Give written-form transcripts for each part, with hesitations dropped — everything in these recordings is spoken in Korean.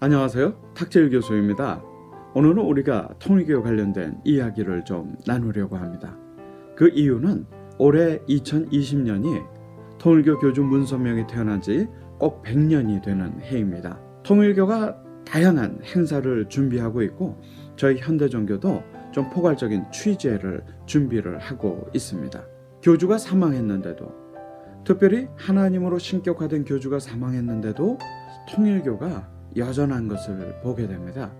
안녕하세요. 탁재일 교수입니다. 오늘은 우리가 통일교 관련된 이야기를 좀 나누려고 합니다. 그 이유는 올해 2020년이 통일교 교주 문선명이 태어난 지 꼭 100년이 되는 해입니다. 통일교가 다양한 행사를 준비하고 있고 저희 현대종교도 좀 포괄적인 취재를 준비를 하고 있습니다. 교주가 사망했는데도, 특별히 하나님으로 신격화된 교주가 사망했는데도 통일교가 여전한 것을 보게 됩니다.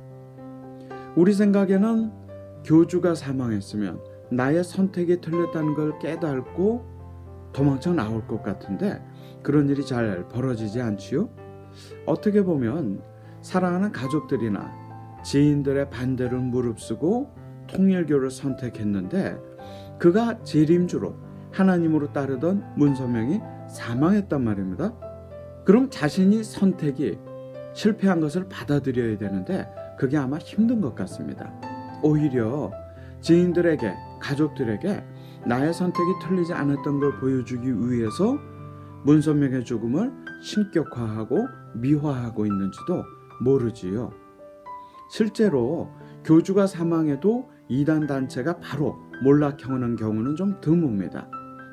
우리 생각에는 교주가 사망했으면 나의 선택이 틀렸다는 걸 깨닫고 도망쳐 나올 것 같은데 그런 일이 잘 벌어지지 않지요? 어떻게 보면 사랑하는 가족들이나 지인들의 반대를 무릅쓰고 통일교를 선택했는데 그가 재림주로 하나님으로 따르던 문선명이 사망했단 말입니다. 그럼 자신이 선택이 실패한 것을 받아들여야 되는데 그게 아마 힘든 것 같습니다. 오히려 지인들에게, 가족들에게 나의 선택이 틀리지 않았던 걸 보여주기 위해서 문선명의 죽음을 신격화하고 미화하고 있는지도 모르지요. 실제로 교주가 사망해도 이단 단체가 바로 몰락해오는 경우는 좀 드뭅니다.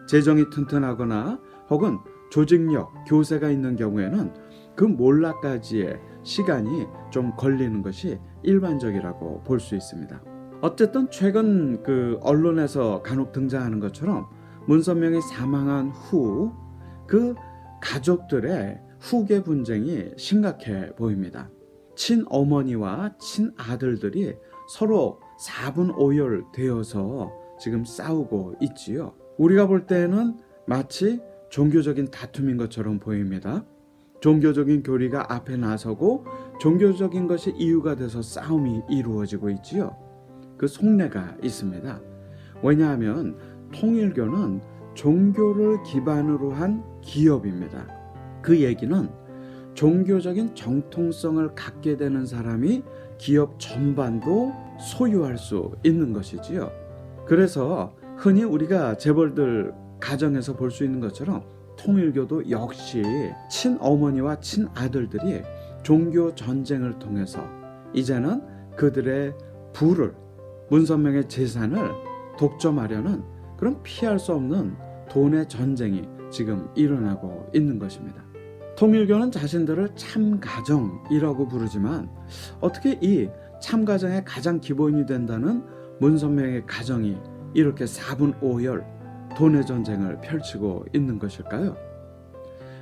재정이 튼튼하거나 혹은 조직력, 교세가 있는 경우에는 그 몰락까지의 시간이 좀 걸리는 것이 일반적이라고 볼 수 있습니다. 어쨌든 최근 언론에서 간혹 등장하는 것처럼 문선명이 사망한 후 그 가족들의 후계 분쟁이 심각해 보입니다. 친어머니와 친아들들이 서로 4분 5열 되어서 지금 싸우고 있지요. 우리가 볼 때는 마치 종교적인 다툼인 것처럼 보입니다. 종교적인 교리가 앞에 나서고 종교적인 것이 이유가 돼서 싸움이 이루어지고 있지요. 그 속내가 있습니다. 왜냐하면 통일교는 종교를 기반으로 한 기업입니다. 그 얘기는 종교적인 정통성을 갖게 되는 사람이 기업 전반도 소유할 수 있는 것이지요. 그래서 흔히 우리가 재벌들 가정에서 볼 수 있는 것처럼 통일교도 역시 친어머니와 친아들들이 종교 전쟁을 통해서 이제는 그들의 부를, 문선명의 재산을 독점하려는 그런 피할 수 없는 돈의 전쟁이 지금 일어나고 있는 것입니다. 통일교는 자신들을 참가정이라고 부르지만 어떻게 이 참가정의 가장 기본이 된다는 문선명의 가정이 이렇게 4분 5열 돈의 전쟁을 펼치고 있는 것일까요?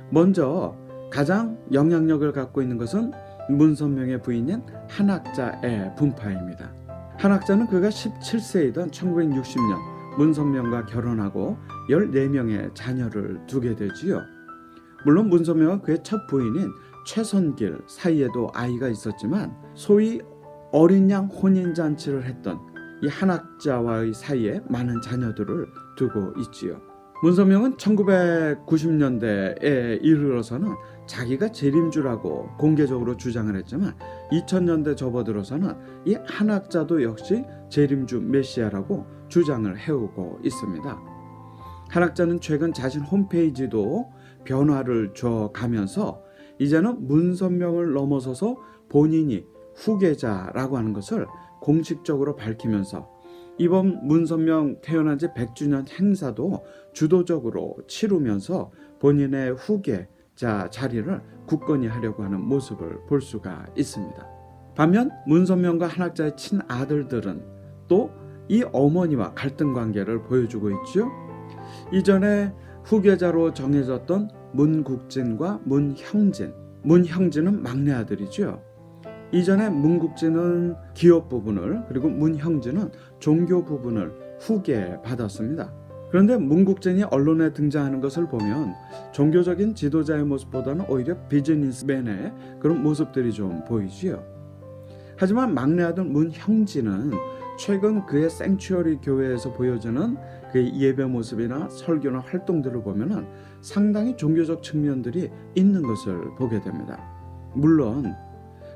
먼저 가장 영향력을 갖고 있는 것은 문선명의 부인인 한학자의 분파입니다. 한학자는 그가 17세이던 1960년 문선명과 결혼하고 14명의 자녀를 두게 되지요. 물론 문선명은 그의 첫 부인인 최선길 사이에도 아이가 있었지만 소위 어린 양 혼인잔치를 했던 이 한학자와의 사이에 많은 자녀들을 두고 있지요. 문선명은 1990년대에 이르러서는 자기가 재림주라고 공개적으로 주장을 했지만 2000년대 접어들어서는 이 한학자도 역시 재림주 메시아라고 주장을 해오고 있습니다. 한학자는 최근 자신 홈페이지도 변화를 줘가면서 이제는 문선명을 넘어서서 본인이 후계자라고 하는 것을 공식적으로 밝히면서 이번 문선명 태어난 지 100주년 행사도 주도적으로 치르면서 본인의 후계자 자리를 굳건히 하려고 하는 모습을 볼 수가 있습니다. 반면 문선명과 한학자의 친아들들은 또 이 어머니와 갈등 관계를 보여주고 있죠. 이전에 후계자로 정해졌던 문국진과 문형진은 막내 아들이죠. 이전에 문국진은 기업 부분을, 그리고 문형진은 종교 부분을 후계받았습니다. 그런데 문국진이 언론에 등장하는 것을 보면 종교적인 지도자의 모습보다는 오히려 비즈니스맨의 그런 모습들이 좀 보이지요. 하지만 막내 아들 문형진은 최근 그의 생츄어리 교회에서 보여주는 그의 예배 모습이나 설교나 활동들을 보면 상당히 종교적 측면들이 있는 것을 보게 됩니다. 물론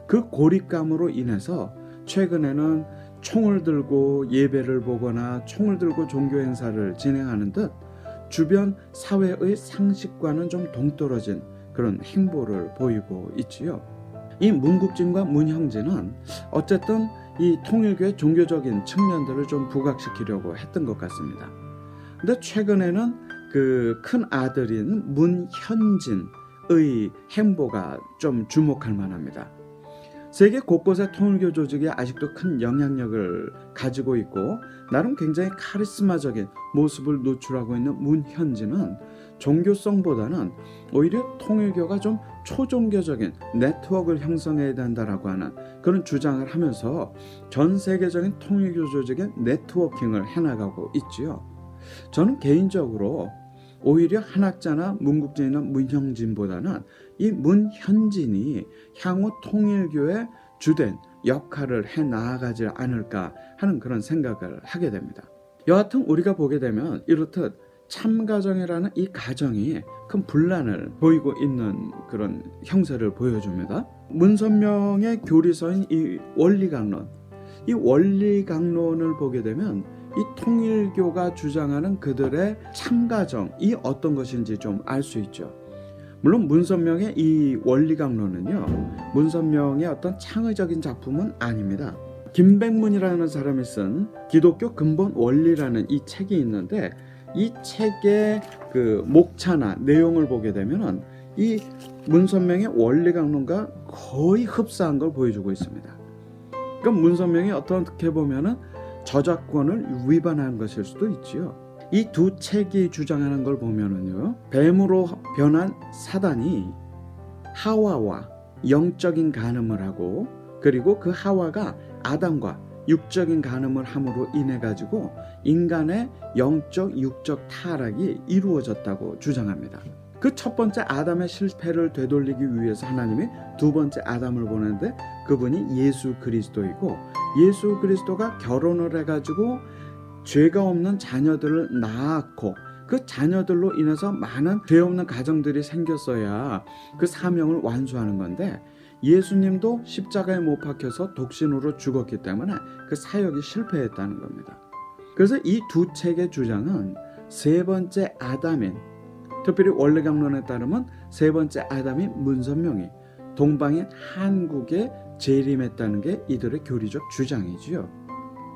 그 고립감으로 인해서 최근에는 총을 들고 예배를 보거나 총을 들고 종교 행사를 진행하는 듯 주변 사회의 상식과는 좀 동떨어진 그런 행보를 보이고 있지요. 이 문국진과 문형진은 어쨌든 이 통일교의 종교적인 측면들을 좀 부각시키려고 했던 것 같습니다. 근데 최근에는 그 큰 아들인 문현진의 행보가 좀 주목할 만합니다. 세계 곳곳의 통일교 조직이 아직도 큰 영향력을 가지고 있고 나름 굉장히 카리스마적인 모습을 노출하고 있는 문현진은 종교성보다는 오히려 통일교가 좀 초종교적인 네트워크를 형성해야 된다라고 하는 그런 주장을 하면서 전 세계적인 통일교 조직의 네트워킹을 해나가고 있지요. 저는 개인적으로 오히려 한학자나 문국진이나 문형진보다는 이 문현진이 향후 통일교의 주된 역할을 해 나아가지 않을까 하는 그런 생각을 하게 됩니다. 여하튼 우리가 보게 되면 이렇듯 참가정이라는 이 가정이 큰 분란을 보이고 있는 그런 형세를 보여줍니다. 문선명의 교리서인 이 원리강론, 이 원리강론을 보게 되면 이 통일교가 주장하는 그들의 참가정이 어떤 것인지 좀 알 수 있죠. 물론 문선명의 이 원리강론은요, 문선명의 어떤 창의적인 작품은 아닙니다. 김백문이라는 사람이 쓴 기독교 근본 원리라는 이 책이 있는데 이 책의 그 목차나 내용을 보게 되면은 이 문선명의 원리강론과 거의 흡사한 걸 보여주고 있습니다. 그럼 문선명이 어떻게 보면은 저작권을 위반한 것일 수도 있지요. 이 두 책이 주장하는 걸 보면은요, 뱀으로 변한 사단이 하와와 영적인 간음을 하고 그리고 그 하와가 아담과 육적인 간음을 함으로 인해 가지고 인간의 영적 육적 타락이 이루어졌다고 주장합니다. 그 첫 번째 아담의 실패를 되돌리기 위해서 하나님이 두 번째 아담을 보냈는데 그분이 예수 그리스도이고 예수 그리스도가 결혼을 해가지고 죄가 없는 자녀들을 낳았고 그 자녀들로 인해서 많은 죄 없는 가정들이 생겼어야 그 사명을 완수하는 건데 예수님도 십자가에 못 박혀서 독신으로 죽었기 때문에 그 사역이 실패했다는 겁니다. 그래서 이 두 책의 주장은 세 번째 아담인, 특별히 원리강론에 따르면 세 번째 아담인 문선명이 동방인 한국에 재림했다는 게 이들의 교리적 주장이지요.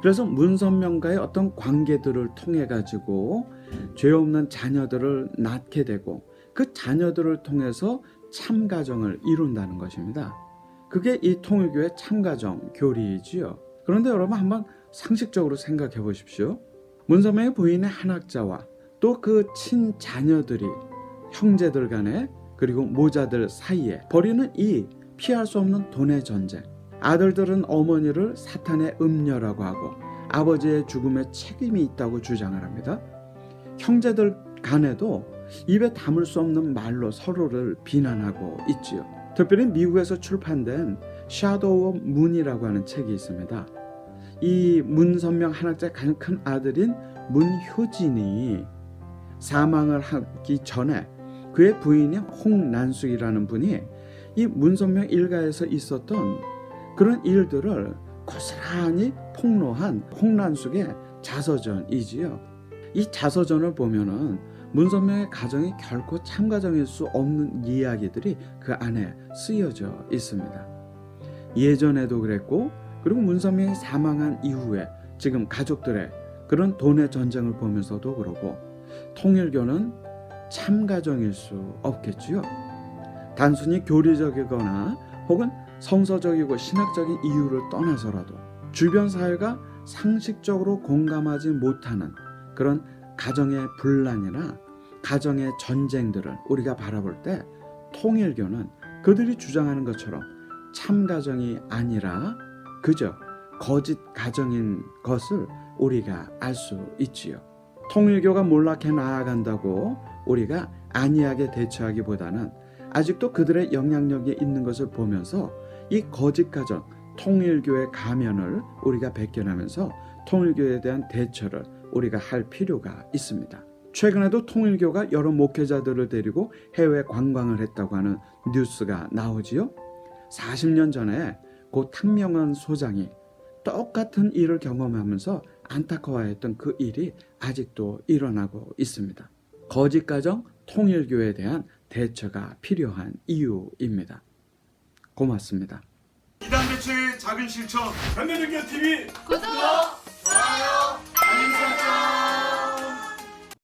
그래서 문선명과의 어떤 관계들을 통해 가지고 죄 없는 자녀들을 낳게 되고 그 자녀들을 통해서 참가정을 이룬다는 것입니다. 그게 이 통일교의 참가정 교리이지요. 그런데 여러분 한번 상식적으로 생각해 보십시오. 문선명의 부인의 한학자와 또 그 친자녀들이 형제들 간에 그리고 모자들 사이에 벌이는 이 피할 수 없는 돈의 전쟁. 아들들은 어머니를 사탄의 음녀라고 하고 아버지의 죽음에 책임이 있다고 주장을 합니다. 형제들 간에도 입에 담을 수 없는 말로 서로를 비난하고 있지요. 특별히 미국에서 출판된 Shadow of Moon이라고 하는 책이 있습니다. 이 문선명 한학자의 가장 큰 아들인 문효진이 사망을 하기 전에 그의 부인인 홍난숙이라는 분이 이 문선명 일가에서 있었던 그런 일들을 고스란히 폭로한 홍난숙의 자서전이지요. 이 자서전을 보면은 문선명의 가정이 결코 참가정일 수 없는 이야기들이 그 안에 쓰여져 있습니다. 예전에도 그랬고 그리고 문선명이 사망한 이후에 지금 가족들의 그런 돈의 전쟁을 보면서도 그러고 통일교는 참가정일 수 없겠지요. 단순히 교리적이거나 혹은 성서적이고 신학적인 이유를 떠나서라도 주변 사회가 상식적으로 공감하지 못하는 그런 가정의 분란이나 가정의 전쟁들을 우리가 바라볼 때 통일교는 그들이 주장하는 것처럼 참가정이 아니라 그저 거짓 가정인 것을 우리가 알 수 있지요. 통일교가 몰락해 나아간다고 우리가 안이하게 대처하기보다는 아직도 그들의 영향력이 있는 것을 보면서 이 거짓 가정 통일교의 가면을 우리가 벗겨나면서 통일교에 대한 대처를 우리가 할 필요가 있습니다. 최근에도 통일교가 여러 목회자들을 데리고 해외 관광을 했다고 하는 뉴스가 나오지요. 40년 전에 고 탕명한 소장이 똑같은 일을 경험하면서 안타까워했던 그 일이 아직도 일어나고 있습니다. 거짓 가정 통일교에 대한 대처가 필요한 이유입니다. 고맙습니다. 이단 대체의 작은 실천, 전면연결 TV 구독!